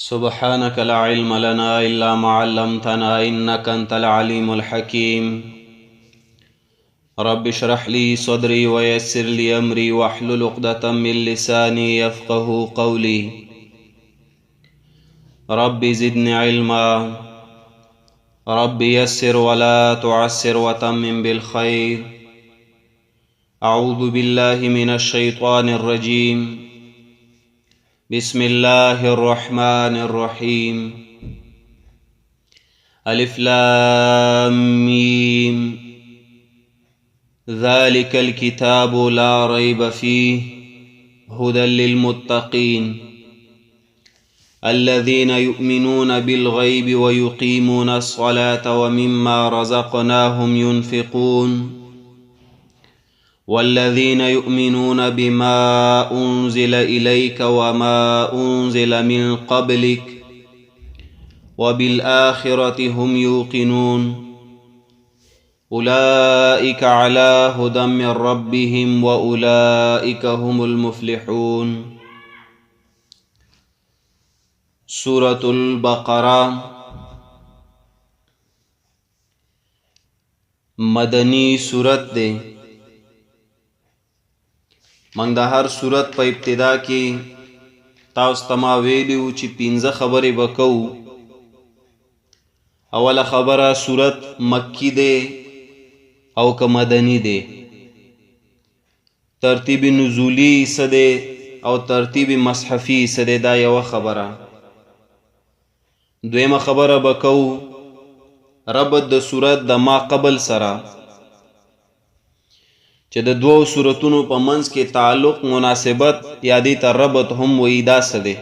سبحانك لا علم لنا إلا ما علمتنا إنك أنت العليم الحكيم. رب اشرح لي صدري ويسر لي أمري واحلل عقدة من لساني يفقه قولي. رب زدني علما، رب يسر ولا تعسر وتمم بالخير. أعوذ بالله من الشيطان الرجيم. بسم الله الرحمن الرحيم. ألف لام ميم. ذلك الكتاب لا ريب فيه هدى للمتقين الذين يؤمنون بالغيب ويقيمون الصلاة ومما رزقناهم ينفقون والذين يؤمنون بما أنزل إليك وما أنزل من قبلك وبالآخرة هم يوقنون أولئك على هدى من ربهم وأولئك هم المفلحون. سورة البقرة مدنی سورت دے. من د هر سورت په ابتدا کې تاسو ته ما ویلیو چې 15 خبرې به کوو. اوله خبره سورت مکی دی او که مدنی دی، ترتیب نزولی څه دی او ترتیب مصحفی څه دی، دا یوه خبره. دویمه خبره به کوو ربط د سورت د ما قبل سره، چې د دوو سورتونو په منځ کې تعلق، مناسبت یا دې ته ربط هم وایي، دا څه دی.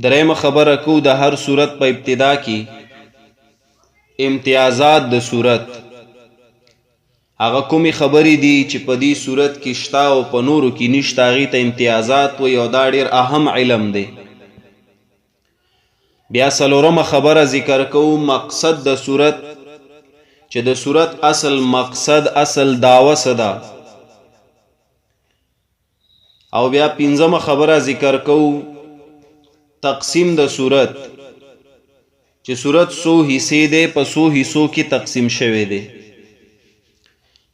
دریمه خبره کوو د هر سورت په ابتدا کې امتیازات د سورت، هغه کومې خبرې دي چې په دې سورت کې شته او په نورو کې نشته، هغې ته امتیازات وایي او دا ډېر اهم علم دی. بیا څلورمه خبره ذکر کوو مقصد د سورت، چې د سورت اصل مقصد، اصل دعوه څه ده. او بیا پنځمه خبره ذکر کوو تقسیم د سورت، چې سورت څو حصې دی، په څو حصو کې تقسیم شوی دی.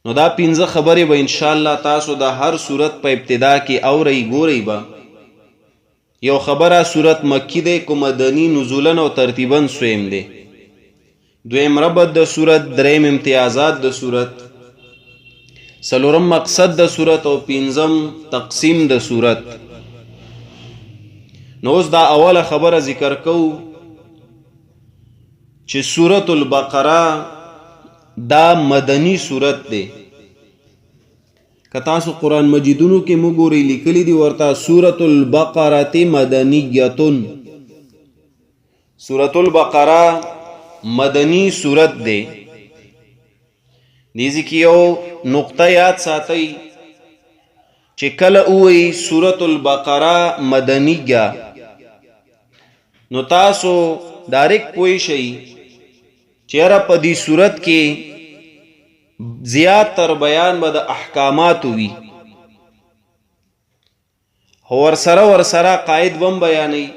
نو دا 15 خبرې به انشاءالله تاسو د هر سورت په ابتدا کې اورئ، ګورئ به. یو خبره سورت مکی دی که مدنی، نزولا او ترتیبا سویم دی. دویم ربط د سورت، دریم امتیازات د سورت، څلورم مقصد د سورت او پنځم تقسیم د سورت. نو اوس دا اوله خبره ذکر کوو چې سورت البقره دا مدنی سورت دی. که تاسو قرآن مجیدونو کې مګورئ لیکلی دی ورته سورت البقره مدنیتون. سورت البقره مدنی سورت دی. دیزی کی یو نقطه یاد ساتي چې کله اوئی سورت البقره مدنیه، نو تاسو ډایرک پوه شئ چې یاره په دې سورت کې زیات تر بیان به د احکامات وي، خو ورسره قاعد بم بیانوي.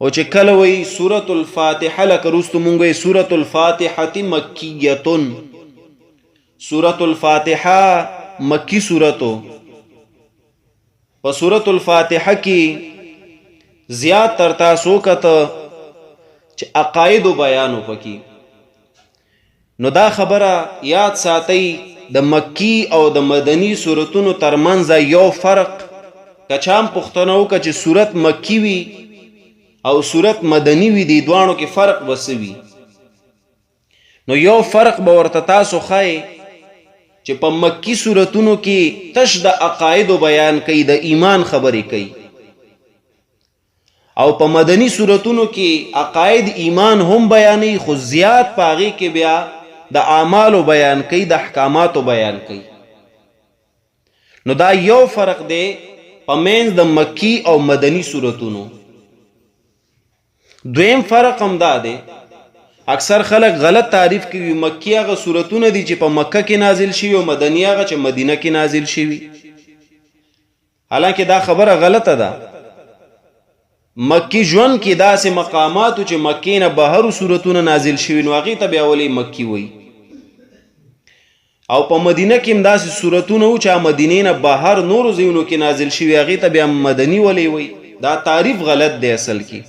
او چې کله وی سورت الفاتحه، لکه وروسته مونږ وی سورت الفاتحه مکیتون، سورت الفاتحه مکی سورتو. په سورت الفاتحه کې زیات تر تاسو کته چې عقاید بیانو پکې. نو دا خبره یاد ساتئ، د مکی او د مدنی سورتونو ترمنځ یو فرق کچام پښتنه وکړه چې سورت مکی وي او سورت مدنی وي، دی دوانو کې فرق بسوي. نو یو فرق به ورته تاسو ښایي چې په مکی سورتونو کې تش د عقایدو بیان کوي، د ایمان خبرې کوي، او په مدنی سورتونو کې عقاید ایمان هم بیانوي، خو زیات په هغې کې بیا د اعمالو بیان کوي، د احکاماتو بیان کوي. نو دا یو فرق دی په منځ د مکی او مدنی سورتونو. دویم فرق هم دا دی، اکثر خلق غلط تعریف کوي، مکی هغه سورتونه دي چې په مکه کې نازل شوي او مدنی هغه چې مدینه کې نازل شوي. حالانکه دا خبره غلطه ده. مکی ژوند کې داسې مقاماتو چې مکې نه بهرو صورتونه نازل شوي نو هغې ته بیا ولې مکی وایي او په مدینه کې هم داسې صورتونه وو چې مدینې نه بهر نورو ځایونو کې نازل شوي هغې ته بیا مدني ولې وایي دا تعریف غلط دی اصل کې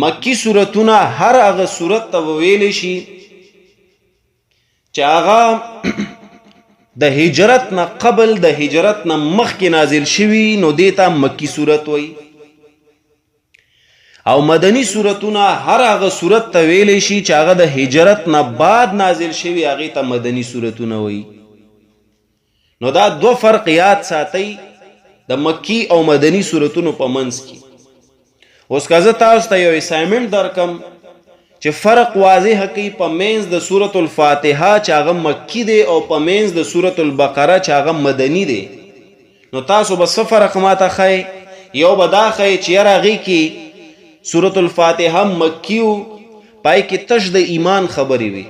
مکی صورتونه هر هغه صورت ته وویلی شي چې هغه د هجرت نه قبل د هجرت نه مخکې نازل شوي نو دې ته مکی صورت وایي او مدنی صورتونه هر هغه صورت ته ویلی شي چې هغه د هجرت نه بعد نازل شوي هغې ته مدنی صورتونه وایي نو دا دو فرق یاد ساتئ د مکی او مدنی صورتونو په منځ کې اوس که زه تاسو ته یو اسایمنټ درکم چې فرق واضح کوي په منځ د سورة الفاتحه چې هغه مکی دی او په منځ د سورة البقره چې هغه مدنی دی نو تاسو به څه فرق ماته ښایي یو به دا ښایي چې یاره هغې کې سورة الفاتحه مکیو پای کې تش د ایمان خبرې وي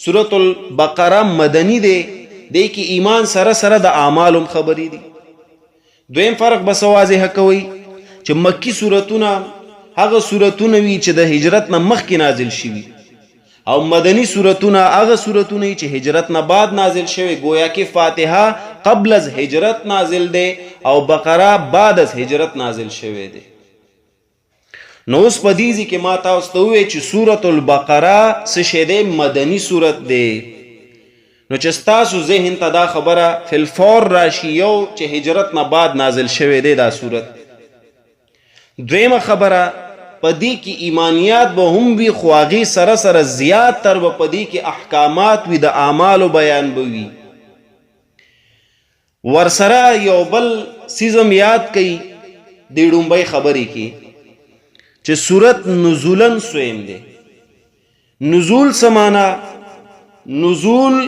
سورة البقره مدنی دی دی کې ایمان سره سره د اعمالم خبرې دي دویم فرق بس واضح کوي چې مکی سورتونه هغه سورتونه وي چې د هجرت نه مخکې نازل شوي او مدنی سورتونه هغه سورتونه وي چې هجرت نه بعد نازل شوي گویا کې فاتحه قبل از هجرت نازل دی او بقره بعد از هجرت نازل شوی دی نو اوس په دې ځای کې ما تاسو ته وویل چې سورة البقره څه شی دی مدني صورت دی نو چې ستاسو ذهن ته دا خبره فی الفور راشي یو چې هجرت نه بعد نازل شوی دی دا صورت دویمه خبره په دې کې ایمانیات به هم وي خو هغې سره سره زیات تر به په دې کې احکامات وي د اعمالو بیان به وي ورسره یو بل څیز هم یاد کوي دې ډومبۍ خبرې کې چې صورت نزولن سویم دی نزول سمانا نزول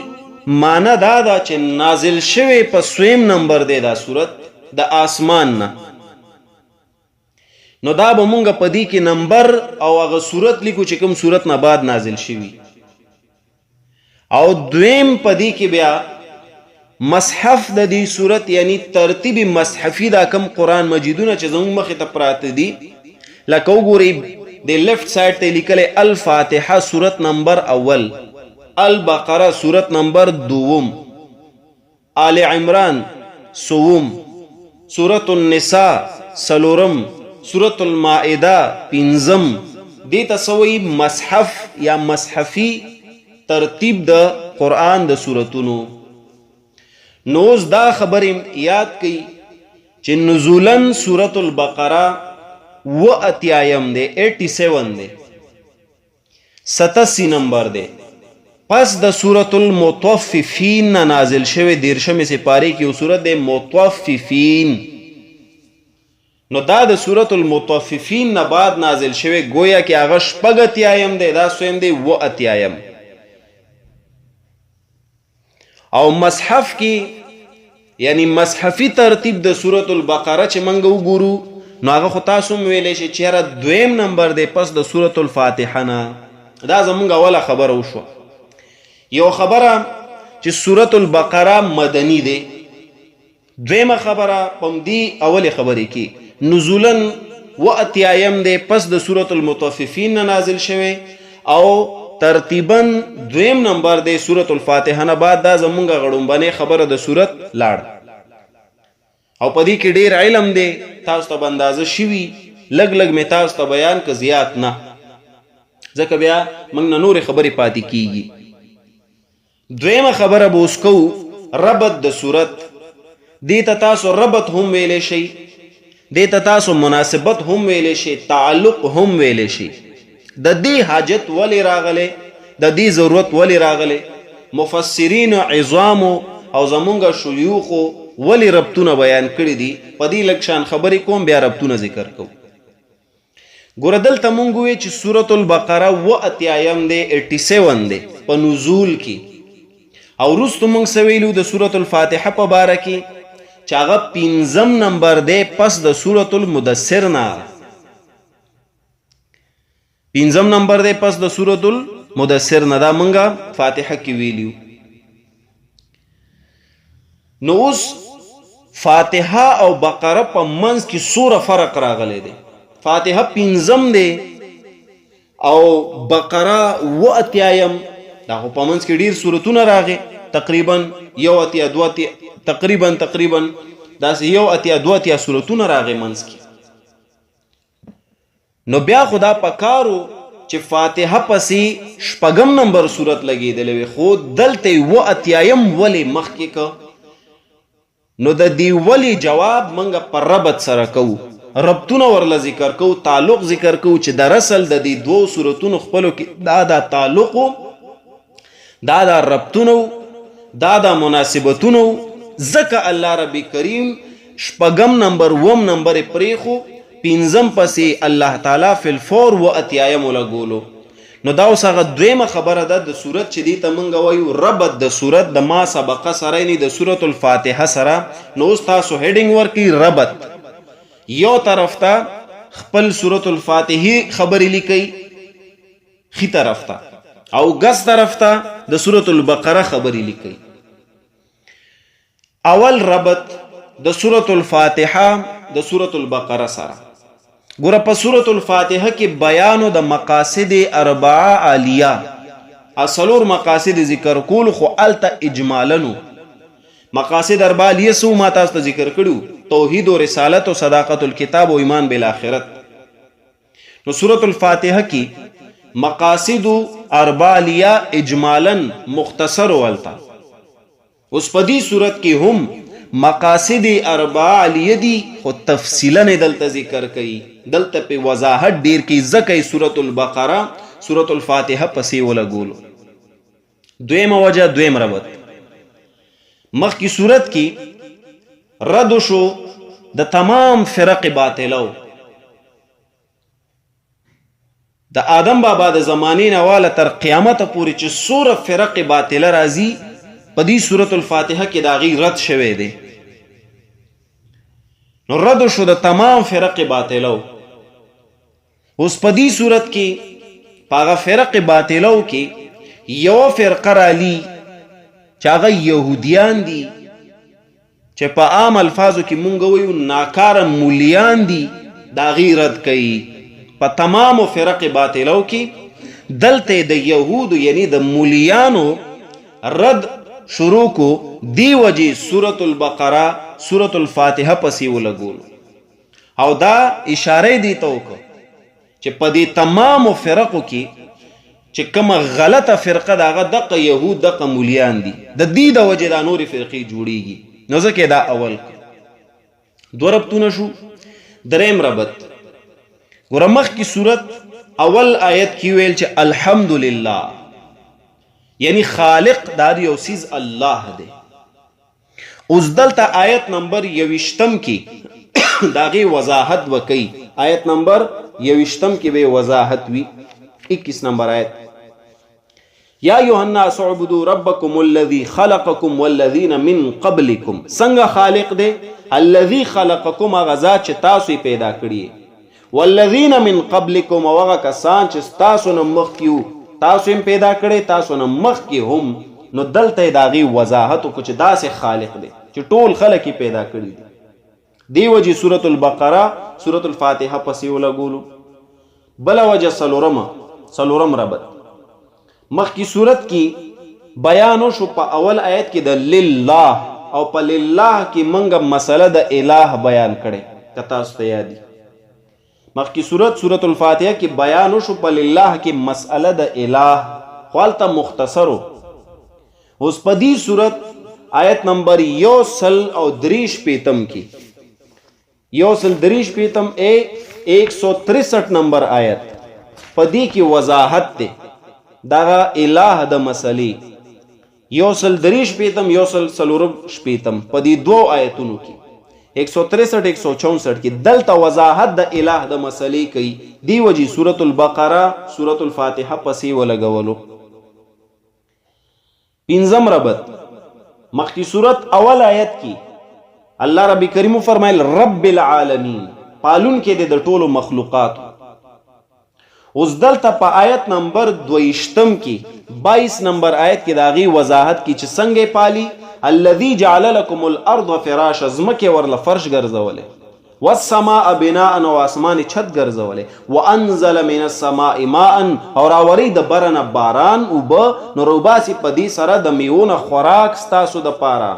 مانا دا دا چې نازل شوی په سویم نمبر دی دا صورت د آسمان نه نو دا به مونږ په دې کې نمبر او هغه صورت لیکو چې کوم صورت نه بعد نازل شوی او دویم په دې کې بیا مصحف د دې صورت یعنی ترتیب مصحفي دا کم قرآن مجیدونه چې زموږ مخې ته پراته دي لکه وګورئ د لیفت سایډ ته لیکلی الفاتحه صورت نمبر اول البقره صورت نمبر دوم آل عمران سوم صورت النساء سلورم صورت المائده پنځم دې ته څه وایي مصحف یا مصحفي ترتیب د قرآن د صورتونو نو اوس دا خبرې یاد کړئ چې نزولن صورت البقره و اتیایم دے 87 دے 87 نمبر دے پس د سورة المطففین نازل شوی دیرشم سپاری کی سورت دے مطففین نو دا د سورة المطففین نه بعد نازل شوی گویا کہ آغا شپگ اتیایم دے دا سویم دے و اتیایم او مصحف کی یعنی مصحفی ترتیب د سورة البقره چې منگو گورو نو هغه خو تاسو هم ویلی شئ چې یاره دویم نمبر دی پس د سورة الفاتحه نه دا زمونږ اوله خبره وشوه یو خبره چې سورة البقره مدني دی دویمه خبره په همدې اولې خبرې کې نزولن و اتیایم دی پس د سورة المطففین نه نازل شوی او ترتیبا دویم نمبر دی سورة الفاتحه نه بعد دا زمونږ غړومبنۍ خبره د سورت لاړ او پدې کې ډیر علم دی تاسو ته اندازه شوي لګ لګ می تاسو ته بیان که زیات نه ځکه بیا موږ نه نورې خبرې پاتې کیږي دویمه خبره به اوس کوو ربط د صورت دې ته تاسو ربط هم ویلی شئ دې ته تاسو مناسبت هم ویلی شئ تعلق هم ویلی شئ د دې حاجت ولې راغلی د دې ضرورت ولې راغلی مفسرینو عظامو او زمونږ شیوخو ولی ربطونه بیان کړی دي په دې لږ شان خبرې کوم بیا ربطونه ذکر کوم ګوره دلته مونږ ووایو چې سورة البقره و اتیایم دی 87 دی په نزول کې او وروستو مونږ څه ویلو د سورة الفاتحه په باره کې چې هغه 5 نمبر دی پس د سورة المدثر نه 5 نمبر دی پس د سورة المدثر نه دا مونږ فاتحه کې ویلیو نو اوس فاتحه او بقره په منځ کې سوره فرق راغلی دی. فاتحه 5 دی او بقره 8 دا خو په منځ کې ډیر سورتونه راغی، تقریبا 1 تقریبا داسې 1 سورتونه راغی منځ کې. نو بیا خدا پکارو چې فاتحه پسې 6 نمبر سورت لګېدلی وي، خو دلته 8 ولې مخکې که؟ نو د دې ولې جواب منګه پر ربط سره کوو، ربطونه ورله ذکر کوو، تعلق ذکر کوو چې دراصل د دې 2 سورتونو خپلو کې دا تعلقو، دا ربطونو، دا مناسبتونو. ځکه الله رب کریم 6 نمبر 1 نمبر پریخو، 5 پسې الله تعالی فی الفور 8 لګولو. نو دا اوس هغه دویمه خبره ده د سورت چې دې ته موږ وایو ربط د سورت د ما سبقه سره نه د سورت الفاتحه سره. نو اوس تاسو هیډینګ ورکړئ ربط، یو طرف ته خپل سورت الفاتحه خبرې لیکئ خي طرف ته، او ګس طرف ته د سورت البقره خبرې لیکئ. اول ربط د سورت الفاتحه د سورت البقره سره. ګوره په سورت الفاتحه کې بیانو د مقاصد 4 عالیه، اصلور مقاصد ذکر کول، خو الته اجمالنو مقاصد 4 عالیه سو ما تاسو ته ذکر کړو: توحید او رسالت او صداقت الکتاب او ایمان بالآخرت. نو سورت الفاتحه کې مقاصد 4 عالیه اجمالا مختصر ولتا. اوس په دې صورت کې هم مقاصد 4 عالیه دي، خو تفصیلا دلته ذکر کړي، دلته په وضاحت ډیر کې ځکه سورۃ البقره سورۃ الفاتحه پسې ولګولو. دویمه وجه، دویم ربط، مخکې صورت کې رد شو د تمام فرق باطلو، د آدم بابا د زمانې نه واله تر قیامت پورې چې سوره فرق باطله راځي په دې سورۃ الفاتحه کې دا غي رد شوی دی. نو رد شو د تمام فرق باطلو. اوس په دې صورت کې پاغه فرق باطلو کې یو فرقه رالی چې هغه يهوديان دي، چې په عام الفاظو کې مونږ وایو ناکاره مولیان دي، دا غي رد کوي. په تمام فرق باطلو کې دلته د يهودو یعنی د مولیانو رد شروع کو، دی وجه سورۃ البقره سورۃ الفاتحه پسې ولګول. او دا اشاره دی ته وکړه چې په دې تمام فرقو کې چې کومه غلطه فرقه دغه دغه يهود دغه مولیان دي، د دې د وجه دا نورې فرقې جوړیږي. نو ځکه دا اول دو ربطونه شو. دریم ربط، ګوره مخکې صورت اول آیت کې ویل چې الحمدلله یعنی خالق دا یو سیز الله دی. اوس دلته آیت نمبر 21 کې داغي وضاحت وکي. آیت نمبر 21 کې به وضاحت وی. 21 نمبر آیت: یا ایها الناس اعبدوا ربکم الذی خلقکم والذین من قبلکم. څنګه خالق دی؟ الذی خلقکم، هغه ذات چې تاسو پیدا کړی، والذین من قبلکم، هغه کسان چې تاسو نه مخکیو، تاسو هم پیدا کړی، تاسو نه مخکې هم. نو دلته داغي وضاحت کو چې داسې خالق دی چې ټول خلک پیدا کړی دي. دی وجه سورۃ البقره سورۃ الفاتحه پسې ولګولو. بل وجه سلورم ربط، مخکې صورت کې بیانو شو په اول آیت کې د لله، او په لله کې منګه مسله د الہ بیان کړي. کتا است یادي مخکې سورۃ الفاتحه کې بیانو شو په لله کې مسأله د الہ، خالته مختصرو. اوس په دې صورت آیت نمبر 163 کې 163 نمبر آیت په دې کې وضاحت ده دا الہ د مسلې. 163 په دې دوه آیتونو کې 163 164 کې دلته وضاحت د الہ د مسلې کوي. دی وجه سورۃ البقره سورۃ الفاتحه پسې ولګولو. پنځم ربط، مخکې صورت اول آیت کې الله رب کریم فرمایل رب العالمین، پالون کې د ټولو مخلوقات. اوس دلته په آیت نمبر 22 کې 22 نمبر آیت کې داغي وضاحت کې چې څنګه پالي الذي جعل لكم الارض فراشا، زمکه ورله فرش ګرځولې، والسماء بناء، او اسمان چھت ګرځولې، وانزل من السماء ماء، او راوري د برنه باران اوبه، نو روباسي په دې سره د میوونه خوراک ستاسو د پاره،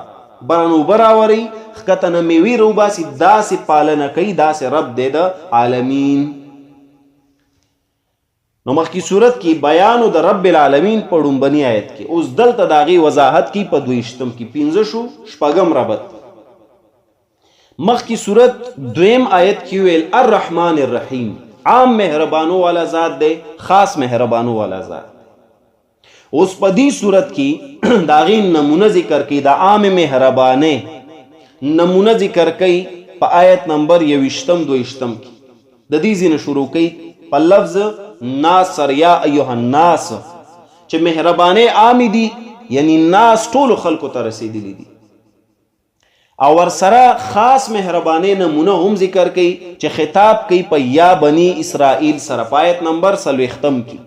برن اوبه راوري ښکته نه میوې روباسي، داسې پالنه کوي، داسې رب دی د عالمین. نو مخکې صورت کې بیانو د رب العالمین په ډومبني آیت کې، اوس دلته د هغې وضاحت کې په 22 کې 15 شو، شپږم ربط. مخکې صورت 2 آیت کې ویل الرحمن الرحیم، عام مهربانو والا ذات دی، خاص مهربانو والا ذات. اوس په دې صورت کې د هغې نمونه ذکر کوي، د عام مهربانۍ نمونه ذکر کوي په آیت نمبر 21 22 کې. د دې ځینې شروع کوي په لفظ ناس سره، یا ایها الناس، چې مهربانۍ عامې دي، یعنی ناس ټولو خلکو ته رسیدلی دي. او ورسره خاص مهربانۍ نمونه هم ذکر کوي چې خطاب کوي په یا بني اسرائیل سره په آیت نمبر 40 کې،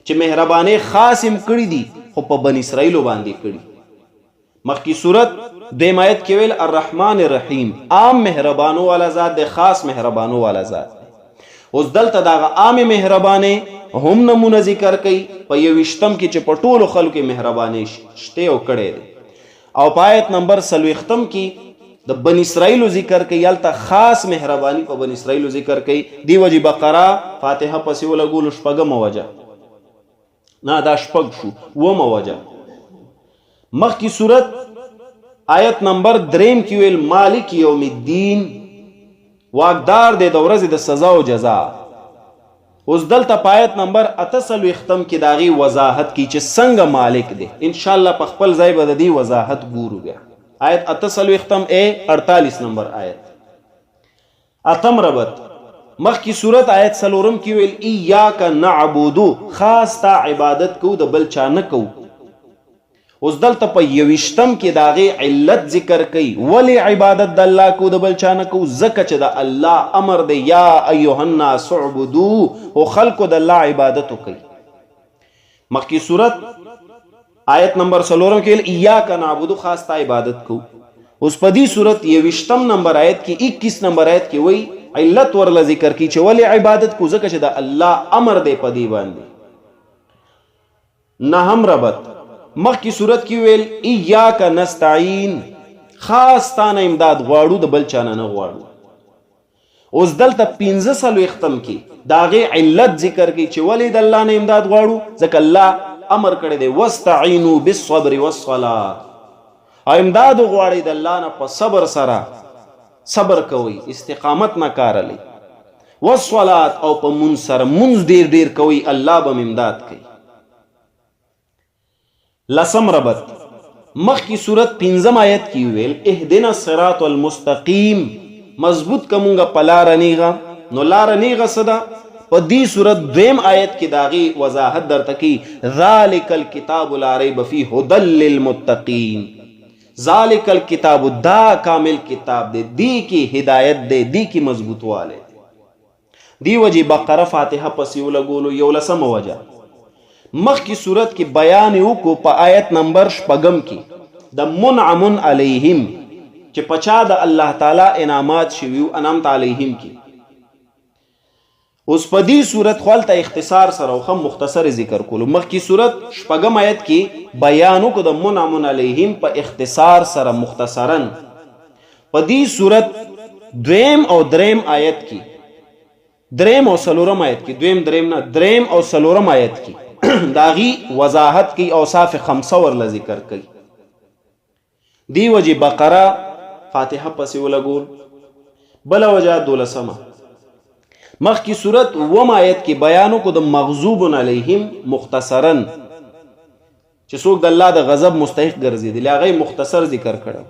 چې مهربانۍ خاص هم کړي دي خو په بني اسرائیلو باندې کړي. مخکې صورت 2 آیت کې ویل الرحمن الرحیم، عام مهربانو والا ذات دی، خاص مهربانو والا ذات دی. اوس دلته دغه عام مهربانۍ هم نمونه ذکر کوي په 21 کې چې په ټولو خلکو کې مهربانۍ شته او کړی دی. او په آیت نمبر 40 کې د بني اسرائیلو ذکر کوي، هلته خاص مهرباني په بني اسرائیلو ذکر کوي. دی وجې بقره فاتحه پسې ولګولو شپږمه وجه، نه دا شپږ شو، اومه وجه. مخکې صورت آیت نمبر 3 کې ویل مالک یوم الدین، واقدار دی د ورځې د سزا او جزا. اوس دلته په آیت نمبر 48 کې د هغې وضاحت کی چې څنګه مالک دی. انشاءالله په خپل ځای به د دې وضاحت ګورو. بیا آیت 48 نمبر آیت. اتم ربط مخکې صورت آیت 4 کې ویل ایاک نعبدو، خاص تا عبادت کو، د بل چا نه کو. اوس دلته په 21 کې د هغې علت ذکر کوي، ولې عبادت د الله کو د بل چا نه کو؟ ځکه چې د الله امر دی یا ایها الناس اعبدو، او خلکو د الله عبادت وکړي. مخکې صورت آیت نمبر 4 کې ویل ایاک نعبدو، خاص تا عبادت کو. اوس په دې صورت 21 نمبر آیت کې 21 نمبر آیت کې وایي علت ورله ذکر کی چې ولې عبادت کو؟ ځکه چې د الله امر دی په دې باندې. نهم ربط مخکې صورت کې ویل ایاک نستعین، خاص تانه امداد غواړو، د بل چانه نه غواړو. اوس دلته 45 کې د هغې علت ذکر کوي چې ولې د الله نه امداد غواړو؟ ځکه الله امر کړی دی واستعینوا بالصبر والصلاة، او امداد غواړئ د الله نه په صبر سره، صبر کوئ، استقامت نه کار لئ، والصلاة، او په مونځ سره، مونځ ډیر ډیر کوئ، الله به امداد کوي. لسم ربط مخکې صورت 5 آیت کې ویل اهدنا الصراط المستقیم، مضبوط کومونګه په لاره نیغه. نو لاره نیغه څه ده؟ په دې صورت 2 آیت کې د هغې وضاحت درته کوي ذالک الکتاب لا ریب فیه هدی للمتقین. ذالک الکتاب، دا کامل کتاب دی، دی کې هدایت دی، دی کې مضبوطوالی دی. دی وجې بقره فاتحه پسې ولګولو. 11 وجه مخکې صورت کې بیان وکړو په آیت نمبر 6 کې د منعم علیهم، چې پچا د الله تعالی انعامات شوي او انعمت علیهم کې. اوس په دې صورت خپل ته اختصار سره او خم مختصر ذکر کولو. مخکې صورت 6 آیت کې بیان وکړو د منعم علیهم په اختصار سره مختصرا. په دې صورت 2 او 3 آیت کې، 3 او 4 آیت کې، 2 3 نه 3 او 4 آیت کې داغي وضاحت کی اوصاف 5 ورله ذکر کوي. دی وجه بقره فاتحه پسې ولګول. بل وجه 12 مخکې صورت 9 آیت کې بیانو کو د مغضوب علیهم مختصرا، چې څوک د الله د غضب مستحق ګرځېدلی، هغه مختصر ذکر کړو.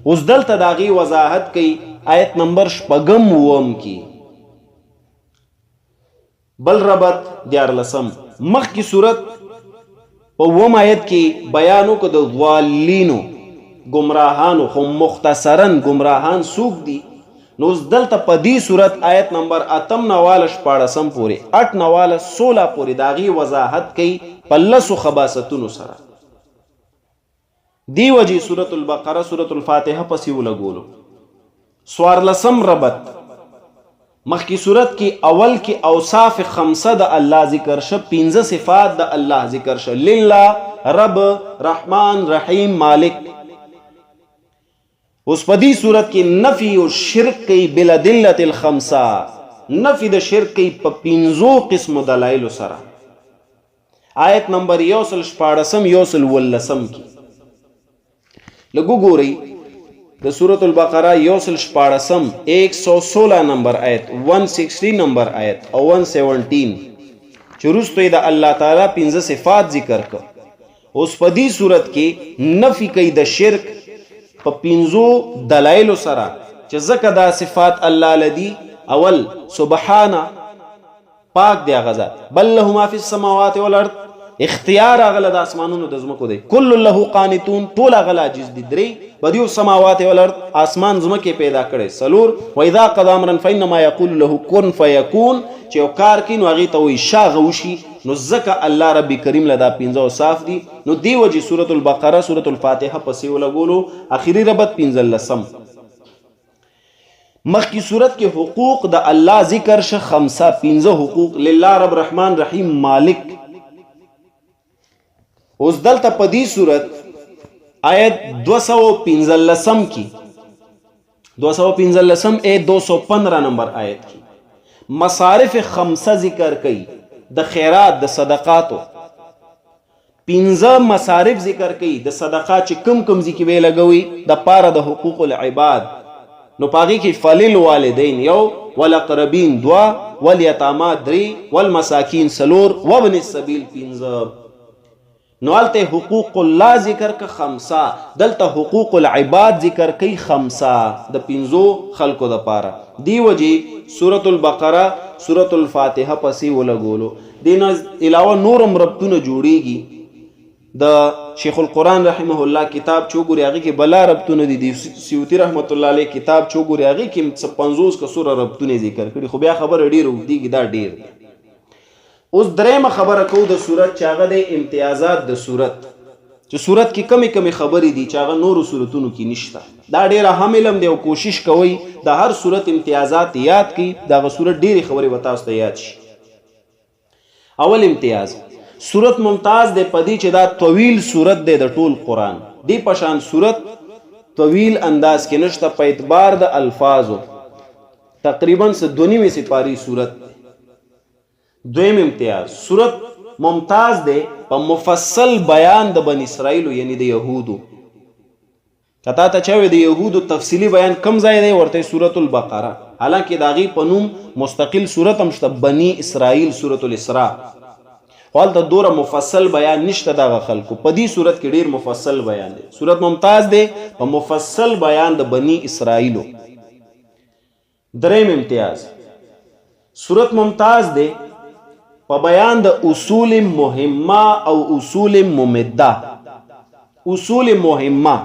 اوس دلته داغي وضاحت کوي آیت نمبر 6 کې. بل ربط 14 مخکې صورت په 9 آیت کې بیانو کو د ضالینو، گمراهانو، خو مختصرا گمراهان څوک دي؟ نو دلته په دې صورت آیت نمبر 8 نواله 14 پورې 8 نواله 16 پورې داغي وضاحت کوي په لسو خباستونو سره. دی وجه سورة البقره سورة الفاتحه پسې ولګولو. 14 ربط مخکی صورت کې اول کې اوصاف خمسه د الله ذکر شه، 15 صفات د الله ذکر شه، لله، رب، رحمان، رحیم، مالک. اوس په دې صورت کې نفی او شرک کوي بالادله الخمسه، نفی د شرک کوي په 15 قسم دلایل سره. آیت نمبر 114 115 کې لګو ګورئ د سورة البقره 114 116 نمبر آیت، 160 نمبر آیت او 117 چې وروسته د الله تعالی 15 صفات ذکر کړ. اوس په دې صورت کې نفی کوي د شرک په 15 دلایل سره چې ځکه دا صفات الله لدی. اول سبحانه، پاک دی غزا، بل له ما فی السماوات والارض، اختیار غل د اسمانونو د زمکو دی، کل له قانتون، ټول غل عاجز دي. درې بدیو سماوات والارض، اسمان زمکه پیدا کړي. سلور و اذا قضى امرا فانما يقول له كن فيكون، چې یو کار کین واغې ته وي شاغ وشي. نو ځکه الله رب کریم لدا 15 صاف دي. نو دی وجه سورة البقره سورة الفاتحه پسې ولګولو. اخیری ربط 15 مخکی صورت کې حقوق د الله ذکر شه، 15 حقوق، لله، رب، رحمان، رحیم، مالک. اوس دلته په دې صورت آیت 215 کی 215 215 نمبر آیت کی مصارف خمسه ذکر کئی د خیرات د صدقاتو. 15 مصارف ذکر کئی د صدقات چې کم کم ذکر وی لګوي د پاره د حقوق العباد. نو پاغي کې فلیل والدین یو، والاقربین 2، والیتاما 3، والمساکین 4، وابن السبیل 15. نو الته حقوق الله ذکر که 5، دلته حقوق العباد ذکر کوي 5 د 15 خلقو د پاره. دی وجه سورة البقره سورة الفاتحه پسې ولګولو. دین علاوه نورم ربطونه جوړیږي. د شیخ القرآن رحمه الله کتاب چوغوري هغه کې بلا ربطونه دي. سیوطی رحمت الله علیه کتاب چوغوري هغه کې 50 کا سوره ربطونه ذکر کړي. خو بیا خبر ډیر وګدي دا ډیر. اوس درېمه خبره کو د صورت چاغه د امتیازات د صورت، چې صورت کې کمی کمی خبرې دي چې هغه نورو صورتونو کې نشته. دا ډیر اهم علم دی او کوشش کوئ د هر صورت امتیازات یاد کړئ. دا صورت ډیره خبرې وتا تاسو ته یاد شي. اول امتیاز، صورت ممتاز دی پدې چې دا طویل صورت دی د ټول قرآن. دی پشان صورت طویل انداز کې نشته په اعتبار د الفاظو. تقریبا 2.5 سپاری صورت. دویم امتیاز، صورت ممتاز دی په مفصل بیان د بنی اسرائیل یعنی د یهودو. کتا ته چاوي د یهودو تفصیلی بیان کم ځای دی ورته سورۃ البقره، حالانکه داغي پنوم مستقل صورت هم شته بنی اسرائیل سورۃ الاسراء. حال د دوره مفصل بیان نشته دغه خلکو. په دې صورت کې ډیر مفصل بیان دی. صورت ممتاز دی په مفصل بیان د بنی اسرائیلو. دریم امتیاز، صورت ممتاز دی په بیان د اصول مهمه او اصول ممده. اصول مهمه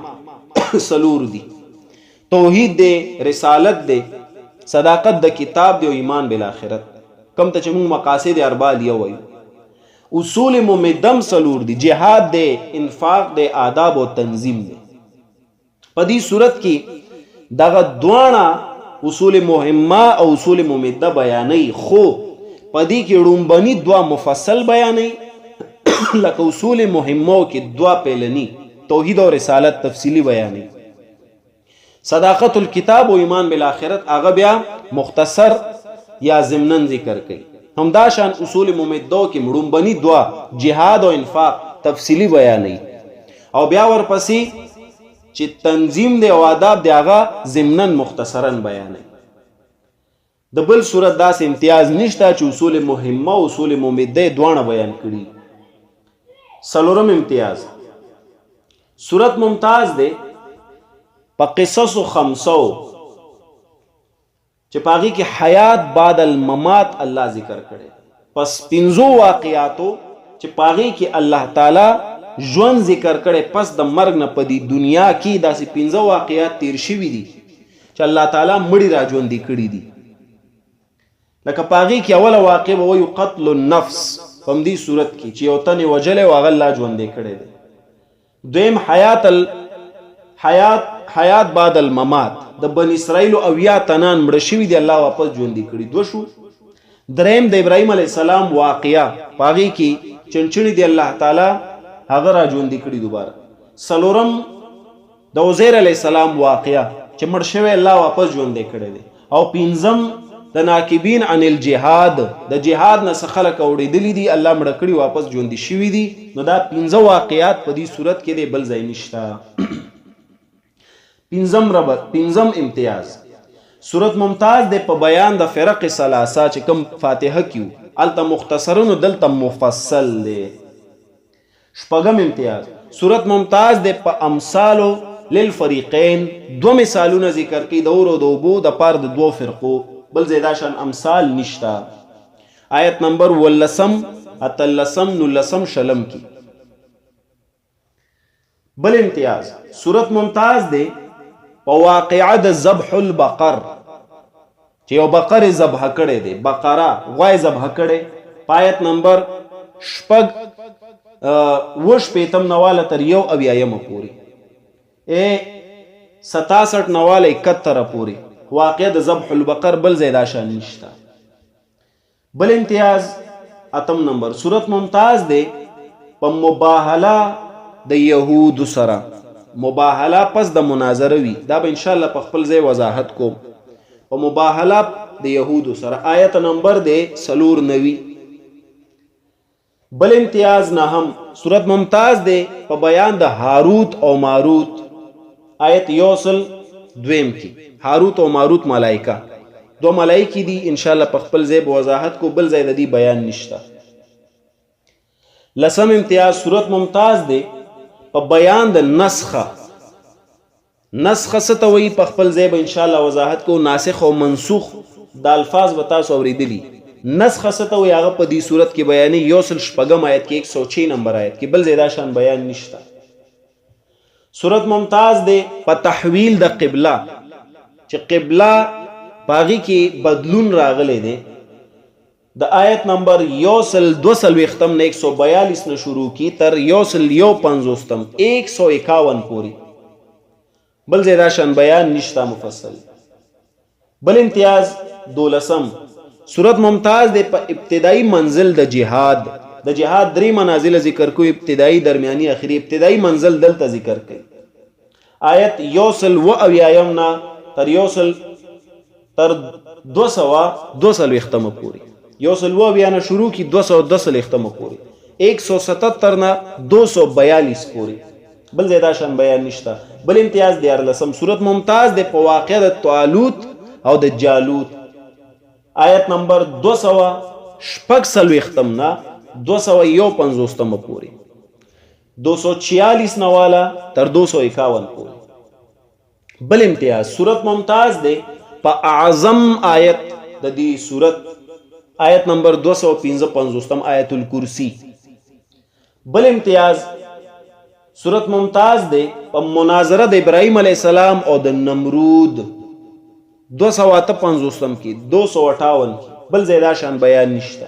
سلور دی، توحید دی، رسالت دی، صداقت د کتاب دی او ایمان بالآخرت، کم ته چې موږ مقاصد اربع لیو وایو. اصول ممدم سلور دی، جهاد دی، انفاق دی، آداب او تنظیم دی. په دې صورت کې دغه دوانه اصول مهمه او اصول ممده بیانې، خو پدې کې رومبني دوا مفصل بیانې لکه اصول مهمو کې دوا پهلنی توحید او رسالت تفصیلی بیانې. صداقت الکتاب او ایمان بالآخرت هغه بیا مختصر یا ضمنن ذکر کړي. همدا شان اصول ممدو کې رومبني دوا جهاد او انفاق تفصیلی بیانې، او بیا ورپسې چې تنظیم دی او آداب دی هغه ضمنن مختصرا بیانې. د بل صورت داس امتیاز نشته چې اصول مهمه او اصول ممده دوانه بیان کړي. سلورم امتیاز، صورت ممتاز دی په قصص 5 چې پاغي کې حیات بعد الممات الله ذکر کړي. پس 15 واقعاتو چې پاغي کې الله تعالی ژوند ذکر کړي پس د مرګ نه په دې دنیا کې داسې 15 واقعات تیر شوي دي چې الله تعالی مړي را ژوند کړي دي. لکه پاغي کې اوله واقع به وي قتل النفس په دې صورت کې چې یو تن وجل او هغه الله ژوند کړي دي. دویم حیات بعد الممات، د بنی اسرائیل او 80 تنان مړه شوي دي الله واپس ژوندي کړي، 2 شو. دریم د ابراهیم علیه السلام واقعه، پاغي کې چنچڼي دی الله تعالی هغه را ژوندي کړي دوباره. څلورم د عزیر علیه السلام واقعه چې مړ شوی الله واپس ژوندي کړي دي. او پنځم د ناکبین عن الجهاد، د جهاد نه څخه خلک اوړېدلي دي الله مړه کړي واپس ژوندي شوي دي. نو دا 15 واقعات په دې صورت کې دی، بل ځای نشته. پنځم امتیاز، صورت ممتاز دی په بیان د فرق ثلاثه چې کوم فاتحه کیو الته مختصرن دلته مفصل دی. شپږم امتیاز، صورت ممتاز دی په امثالو للفریقین، 2 مثالونه ذکر کوي د اور او د اوبو د پار د 2 فرقو، بل زیدا شان امثال نشتا. آیت نمبر 18 اتلسم نلسم شلم کی. بل امتیاز، صورت ممتاز دی په واقعه د ذبح البقر چې یو بقر ذبح کړي دی، بقره غوای ذبح کړي. آیت نمبر 65 نواله تر 1 پوری 67 نواله 71 پوری واقع د ذبح البقر، بل زیدا شان نشتا. بل امتیاز، اتم نمبر، صورت ممتاز دی په مباهله د یهود سره، مباهله پس د مناظره وی، دا به ان شاء الله په خپل ځای وضاحت کوم. په مباهله د یهود سره آیت نمبر دی 94. بل امتیاز نهم، صورت ممتاز دی په بیان د هاروت او ماروت، آیت 102 کی. هاروت او ماروت ملائکه، 2 ملائکه دي ان شاء الله په خپل ځای وضاحت کو، بل ځای د دې بیان نشته. لسم امتیاز، صورت ممتاز دی په بیان د نسخه څه ته وایي په خپل ځای به ان شاء الله وضاحت کو. ناسخ او منسوخ د الفاظ به تاسو اوریدلی. نسخه څه ته وایي هغه په دې صورت کې بیانې 1 آیت کې 106 نمبر آیت کې، بل ځای دا شان بیان نشته. صورت ممتاز دی په تحویل د قبله چې قبله باغی کې بدلون راغلی دی. د آیت نمبر 142 نه 142 نه شروع کی تر 151 پوری، بل زیدا شان بیان نشتا مفصل. بل امتیاز 12، صورت ممتاز دی په ابتدائی منزل د جهاد. د جهاد 3 منازل ذکر کوي، ابتدائی، درمیانی، اخری. ابتدائی منزل دلته ذکر کوي. آیت 1 نه تر 200 پوری، 100 نه شروع کی 210 پوری، 177 نه 242 پوری، بل زیدا شان بیان نشتا. بل امتیاز دی 14، صورت ممتاز دی په واقعه د طالوت او د جالوت. آیت نمبر 246 نه 251 پوری، 246 نواله تر 251 پوری. بل امتیاز، صورت ممتاز دی په اعظم آیت د دې صورت، آیت نمبر 255 آیت الکرسی. بل امتیاز، صورت ممتاز دی په مناظره د ابراهیم علیه السلام او د نمرود، 258 کی 258 کی، بل زیدا شان بیان نشته.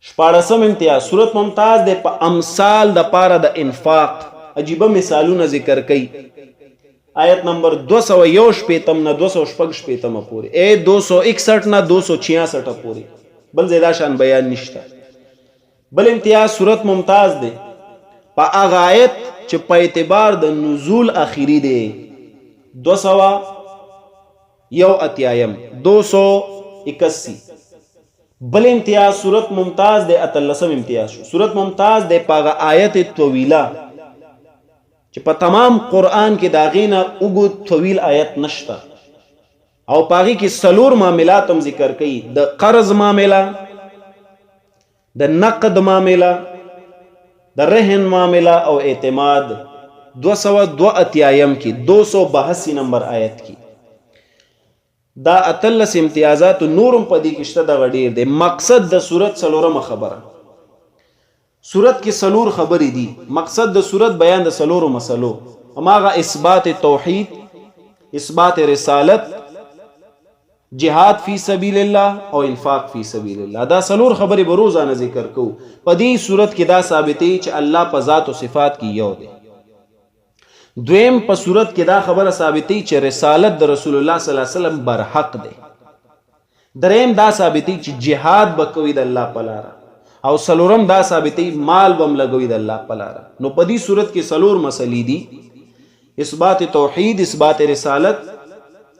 14 امتیاز، صورت ممتاز دی په امثال د پاره د انفاق، عجیبه مثالونه ذکر کوي. آیت نمبر 261 نه 265 پوری، 261 نه 266 پوری، بل زیدا شان بیان نشته. بل امتیاز، صورت ممتاز دی په هغه آیت چې په اعتبار د نزول اخیری دی، 281. بل امتیاز، صورت ممتاز دی 13 امتیاز شو، صورت ممتاز دی په هغه آیت طویله چې په تمام قرآن کې داغینا اوږد طویل آیت نشته، او پاغي کې 4 معاملات هم ذکر کړي، د قرض معامله، د نقد معامله، د رهن معامله او اعتماد. 282 کی 282 نمبر آیت کی. دا 13 امتیازات نورم پدې کې شته. د غډیر دی مقصد د صورت 4 خبره. صورت کې 4 خبرې دي. مقصد د صورت بیان د 4 مسلو، هماغه اثبات توحید، اثبات رسالت، جهاد فی سبیل الله او انفاق فی سبیل الله. دا څلور خبرې به روزانه ذکر کوو. په دې صورت کې دا ثابتې چې الله په ذات او صفات کې یو دی. دویم په صورت کې دا خبره ثابتې چې رسالت د رسول الله صلی الله علیه وسلم برحق دی. دریم دا ثابتې چې جهاد به کوي د الله په لاره، او څلورم دا ثابتې مال به هم لګوي د الله په لاره. نو په دې صورت کې څلور مسلې دي: اثبات توحید، اثبات رسالت،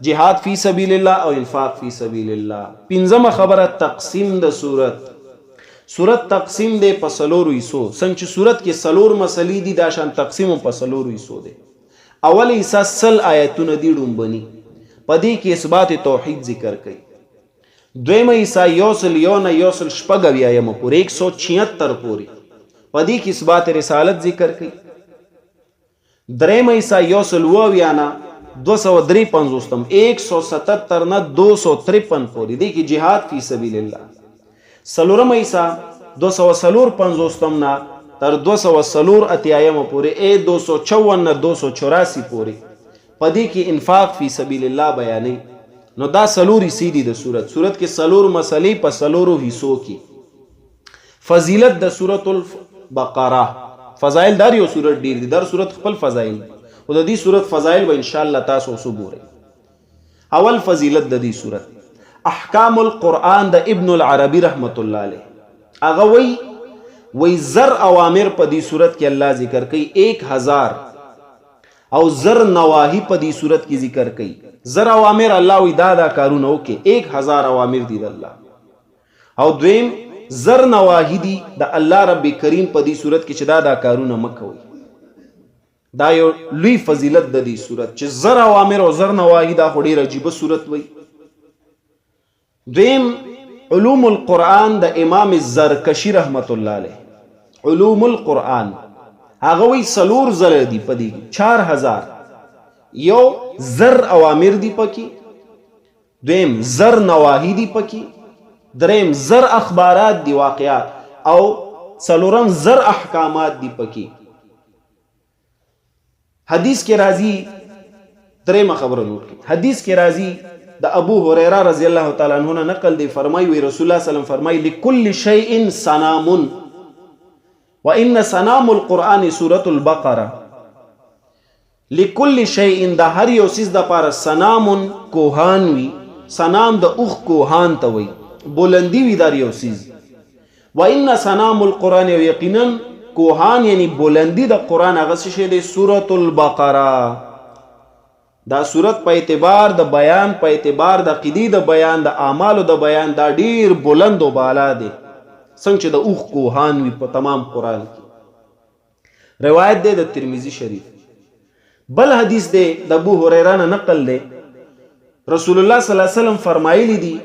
جهاد فی سبیل الله او انفاق فی سبیل الله. پنځمه خبره تقسیم د صورت تقسیم دی په څلورو حصو. څنګه چې صورت کې څلور مسلې دي دا شان تقسیم په څلورو حصو دی. اول حصہ سل آیتونه دي ډومبني، په دې کې اثبات توحید ذکر کړي. دویمه حصہ یوسل یونه یوسل شپږویایمه پورې 176 پورې په دې کې اثبات رسالت ذکر کړي. دریمه حصہ یوسل وویانه 253 177 نه 253 پورې دې کې جهاد فی سبیل الله. څلورمه حصہ 254 نه تر 284 پورې 254 نه 284 پورې په دې کې انفاق فی سبیل الله بیانې. نو دا څلور حصې دي د صورت کې څلور مسلې په څلورو حصو کې. فضیلت د سورۃ البقره، فضایل دار یو سورۃ ډیر دي، در سورۃ خپل فضایل او د دې سورۃ فضایل به ان شاء الله تاسو وګورئ. اول فضیلت د دې سورۃ احکام القرآن د ابن العربی رحمت الله علیه. هغه وی زر اوامر په دې سورۃ کې الله ذکر کوي 1000 او زر نواهی په دې صورت کې ذکر کړي. زر اوامر الله وی دا کارونه وکي، 1000 اوامر دي د الله. او دویم زر نواهی دي د الله رب کریم په دې صورت کې چې دا کارونه مکوي. دا یو لوی فضیلت د دې صورت چې زر اوامر او زر نواهی دا خو ډېر عجیبه صورت وي. دویم علوم القرآن د امام الزرکشی رحمت الله علیه. علوم القرآن هغه وی څلور زره دي په دې 4000. یو زر اوامر دي پکې، دویم زر نواهی دي پکې، دریم زر اخبارات دي واقعات، او څلورم زر احکامات دي پکې. حدیث کې راځي، دریم خبره نوٹ کړئ، حدیث کې راځي د ابو هريره رضی الله تعالی عنہ نقل دی، فرمایي وی رسول الله صلی الله علیه وسلم فرمایي لكل شيء صنام وان صنام القرآن سورة البقره. لكل شيء د هر یو سیز د پاره صنام کوهان وی، صنام د اوخ کوهان ته وی، بلندی وی در یو سیز. وان صنام القرآن یقینا کوهان یعنی بلندی د قرآن هغه څه دی سورة البقره. دا صورت په اعتبار د بیان، په اعتبار د عقیدې د بیان، د اعمالو د بیان دا ډیر بلند او بالا دی، څنګه چې د اوخ کوهان وی په تمام قرآن کې. روایت دی د ترمذی شریف. بل حدیث دی د ابو هريره نه نقل دی، رسول الله صلی الله علیه وسلم فرمایلی دی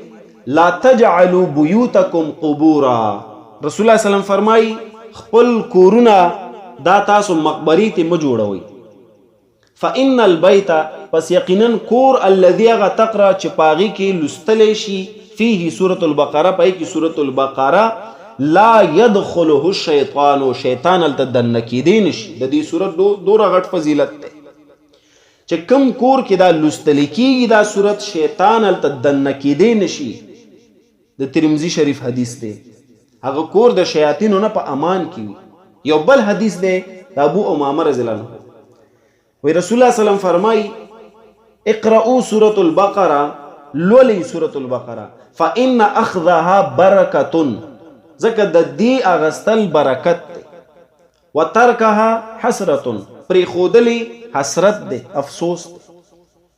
لا تجعلوا بيوتكم قبورا. رسول الله صلی الله علیه وسلم فرمایي خپل کورونه دا تاسو مقبرې ته مه جوړوئ. فإن البيت پس یقینا کور الذي تقرا چې پاغي کې لستلې شي فيه سورة البقره، پای کې سورة البقره لا يدخله الشيطان، شیطان التدن کېدین شي. د دې سورۃ دوره غټ فضیلت ده چې کم کور کې دا لستل کېږي دا سورۃ شیطان التدن کېدین شي. د ترمذی شریف حدیث ده، هغه کور د شیاطینو نه په امان کې وي. یو بل حدیث ده د ابو امامه رضی الله عنه وی رسول الله صلی الله علیه وسلم فرمای اقرؤوا سورة البقره، لولي سورة البقره فإن أخذها بركة، ځکه د دې اغستل برکت دی. وترکها حسرة، پرې خودلی حسرت دی، افسوس دی.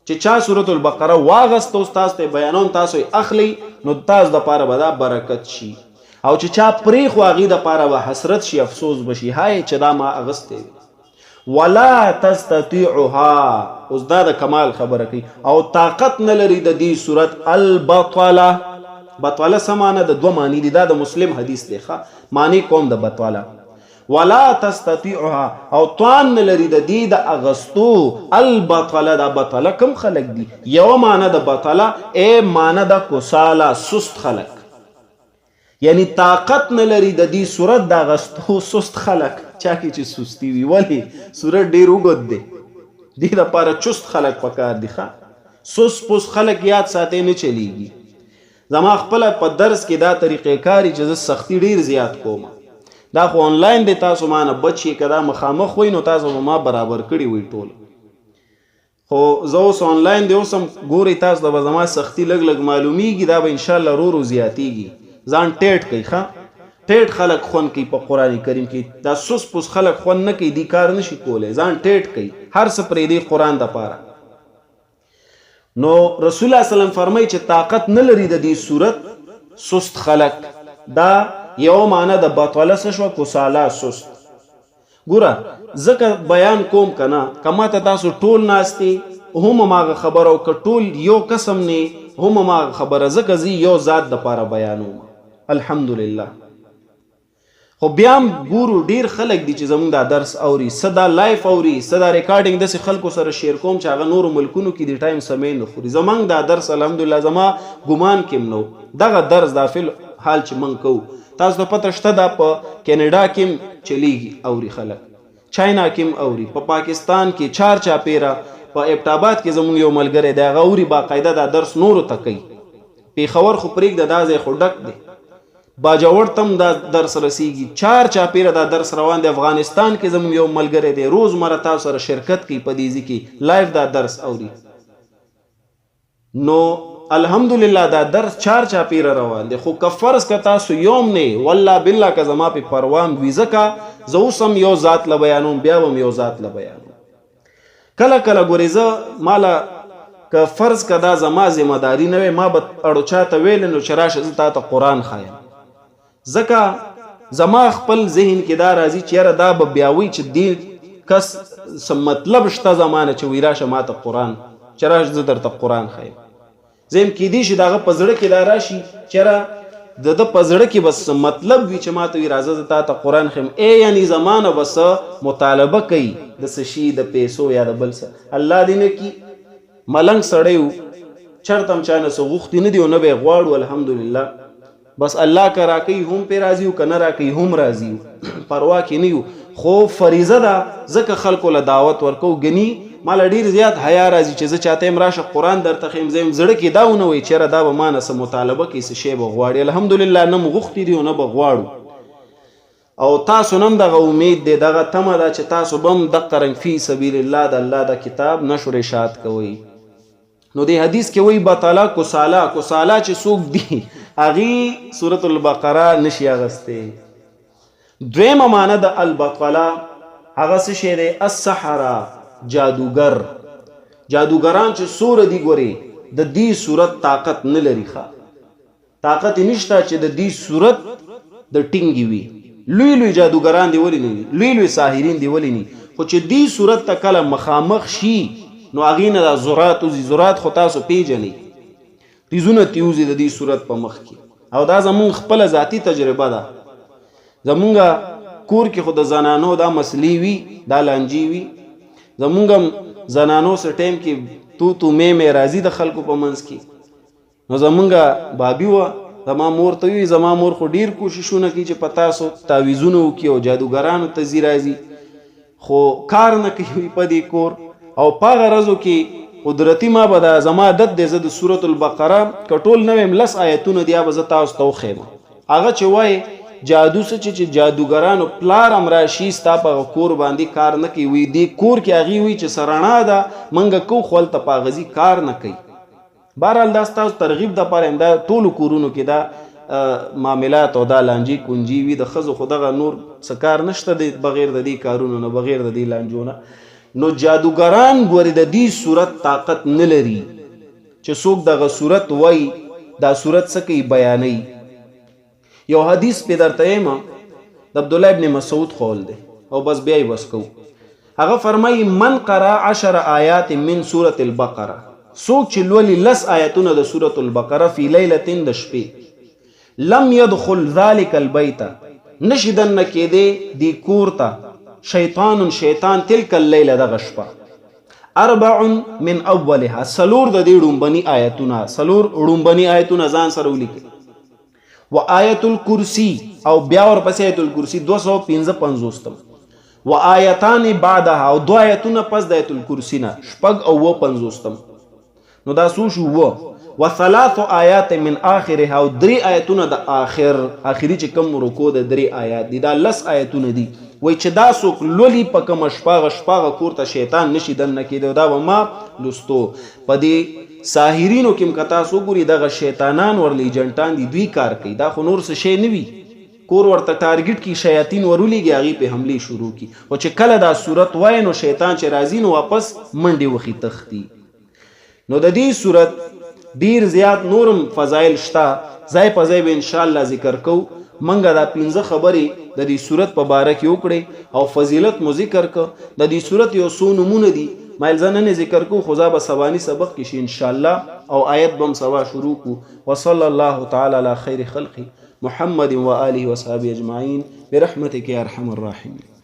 چې چا سورة البقره واغست استاد ته بیانون تاسو اخلي نو تاسو د پاره به دا برکت شي، او چې چا پرې خو هغې د پاره به حسرت شي، افسوس بشي، هاي چې دا ما اغستی. ولا تستطيعها، اوس دا د کمال خبره کوي، او طاقت نه لري د دې صورت البطله. بطله سمانه د دوه معنی دي، دا د مسلم حدیث دی، ښه معنی کوم د بطله. ولا تستطيعها، او توان نه لري د دې د اغستو البطله. دا بطله کم خلق دي؟ یو معنی د بطله ای معنی د کساله، سست خلق، یعنی طاقت نه لري د دې صورت د اغستو سست خلق. چا کې چې سستی وي، ولی صورت ډیر وګد دی، دې د پاره چست خلق پکار دي. ښه سوس پوس خلک یاد ساتي نه چلیږي. زما خپل په درس کې دا طریقې کاری چې زه سختی ډیر زیات کوم. دا خو آنلاین دی، تاسو ما نه بچي کدا مخامخ وای نو تاسو ما برابر کړی وای ټول. خو زه اوس آنلاین دی اوسم ګوري تاسو د زما سختی لګ لګ معلومیږي. دا به ان شاء الله رو زیاتیږي. ځان ټیټ کوي ښا ټیټ خلک خون کوي په قران کریم کې. دا سوس پوس خلک خون نه کوي، دی کار نشي کولای. ځان ټیټ کوي هر څه پرې دی قران د پاره. نو رسول الله صلی الله علیه وسلم فرمایي چې طاقت نه لري د دې صورت سست خلق. دا یو معنی د باطله شو کوساله سست. ګوره ځکه بیان کوم کنه کما ته تاسو ټول ناشتي هم ماغه خبر او کټول یو قسم نه هم ماغه خبره ځکه زی یو ذات د پاره بیانوم. الحمدلله. خو بیا ګورو ډیر خلک دي چې زموږ دا درس اوري، صدا لایف اوري، صدا ریکارډینګ د خلکو سره شیر کوم چې هغه نور ملکونو کې دی ټایم سمې نه خوري. زمونږ دا درس الحمدلله زما ګمان کې نو دغه درس دا فل حال چې من کو تاسو ته پته شته دا په کینیډا کې چلیږي اوري خلک، چاینا کې اوري، په پاکستان کې چار چاپیرا، په ابټاباد کې زموږ یو ملګری دی غوري باقاعده دا درس نورو ته کوي. پیښور خو پرېږ د دازې خو ډک دی، باجوړ تم دا درس رسیږي، چار چاپیره دا درس روان دی. افغانستان کې زموږ یو ملګری دی روز مره تاسو سره شرکت کوي په دې ځکه لایف دا درس اوري. نو الحمدلله دا درس چار چاپیره روان دی. خو کفرس که تاسو یوم نه والله بالله که زما په پروام ویزه کا زوسم یو ذات ل بیانوم بیا هم یو ذات ل بیانوم. کله کله ګوریزه مالا که فرض کدا زما ذمہ داری نه ما به اړو چاته ویل نو چراشه زتا ته قران خایم. زکه زما خپل ذهن کې دا راځي چې یاره دا به بیاوي چې دی کس سم مطلب شته زمانه چې ویراشه ماته قران چراشه زه درته قران خایم. زم کې دی چې داغه پزړه کې دا راشي چیرې د پزړه کې بس مطلب وی چې ماته وی راځه زه ته قران خایم. یعنی زمانه بس مطالبه کوي د سشي د پیسو یا د بل څه. الله دې نه کی ملنګ سړیو چرتم چانه سو غوښتي نه دی او نه به غواړو. الحمدلله بس الله کا راکی هم پی راضی او کنه راکی هم راضی پروا کې نه یو. خو فریضه ده ځکه خلکو له دعوت ورکو غنی مال ډیر زیات حیا راځي چې زه چاته امراشه قران درته خیم زم زړه کې داونه وي چیرې دا به مانسه مطالبه کې څه شی بغواړي. الحمدلله نم غوښتي دی او نه بغواړو. او تاسو نم دغه امید دی دغه تمه ده چې تاسو بم د قرن فی سبیل الله د الله د کتاب نشر اشاعت کوي. نو دی حدیث کې وی بطلا کوسالا چې څوک دی اغي سورۃ البقره نشي اغسته. دویمه معنی د البطلا هغه څه شی دی السحرا جادوګران چې سور دی ګوري د دې صورت طاقت نه لري ښا طاقت نشته چې د دې صورت د ټینګي وي. لوی جادوګران دی ولې نه لوی ساحرین دی ولې نه خو چې دې صورت ته کله مخامخ شي نو اغینه د زورات خو تاسو پیژنئ ریزونه تیوزي د دې صورت په مخ کې. او دا زمون خپل ذاتی تجربه ده. زمونږ کور کې خود زنانو دا مسلې وی دا لانجی وی زمونږ زنانو سره ټیم کې تو مې راضی د خلکو په منځ کې. نو زمونږ بابي و زما مور ته وی زما مور خو ډیر کوششونه کوي چې پتا سو تعویذونه وکي او جادوګرانو ته زی راضی خو کار نه کوي په دې کور. او پاغه رزو کې قدرتی ما بدا زما عادت د زد سورۃ البقره کټول نوې ملس آیتونه دی به ز تاسو ته خېمه هغه چې وای جادو چې جادوګرانو پلار امراشي ستا په کور باندې کار نه کوي دی کور کې اغي وی چې سرنا ده منګه کو خپل ته پاغزي کار نه کوي. بهرحال دا تاسو ترغیب د پاره دا ټول کورونو کې دا معاملات او دا لانجی کونجی وی د خزو خدغه نور سکار نشته د بغیر د دې کارونو نه بغیر د دې لانجونه. نو جادوګران ګوري د دې صورت طاقت نه لري چې څوک دغه صورت وای دا صورت څه کوي بیانې. یو حدیث په درته یم د عبد الله ابن مسعود قول دی او بس بیا یې بس کو. هغه فرمایي من قرأ 10 آیات من سورۃ البقره څوک چې لولي لس آیاتونه د سورۃ البقره فی لیلۃ د شپې لم يدخل ذلك البيت نشدن کېده دی کورتا شیطان تلک اللیل د غشپا 4 من اولها سلور د دې ډومبني آیتونه ځان سره ولیکي. و آیت الکرسی او بیا ور پسې آیت الکرسی 255 و آیتان بعدها او دو آیتونه پس د آیت الکرسی نه شپږ او 50 نو دا څو شو وثلاث آیات من آخرها او 3 آیتونه د آخري چې کوم رکو د 3 آیات دي دا 10 آیتونه دي وای چې دا څوک لولي په کوم شپاغه کور ته شیطان نشي دننه کېدو دا به ما لستو په دې ساحرینو کې کتا سو ګوري دغه شیطانان ورلی جنټان دي دوی کار کوي دا خو نور څه شی نه وي کور ورته ټارګټ کی شیاطین ورولېږي هغې په حملې شروع کی او چې کله دا صورت وای نو شیطان چې راځي نو واپس منډې وخی تختی نو د دې صورت ډیر زیات نورم فضایل شته ځای په ځای به ان شاء الله ذکر کو منګه دا 15 خبرې د دې صورت په باره کې وکړې او فضیلت مو ذکر ک د دې صورت یو څو نمونه دي مایل ځنه ذکر کو خدا به سبانی سبق کې شي ان شاء الله او آیت بم سوا شروع کو وصلی الله تعالی علی خیر خلقه محمد و آله و صحبه اجمعین برحمتک یا ارحم الراحمین.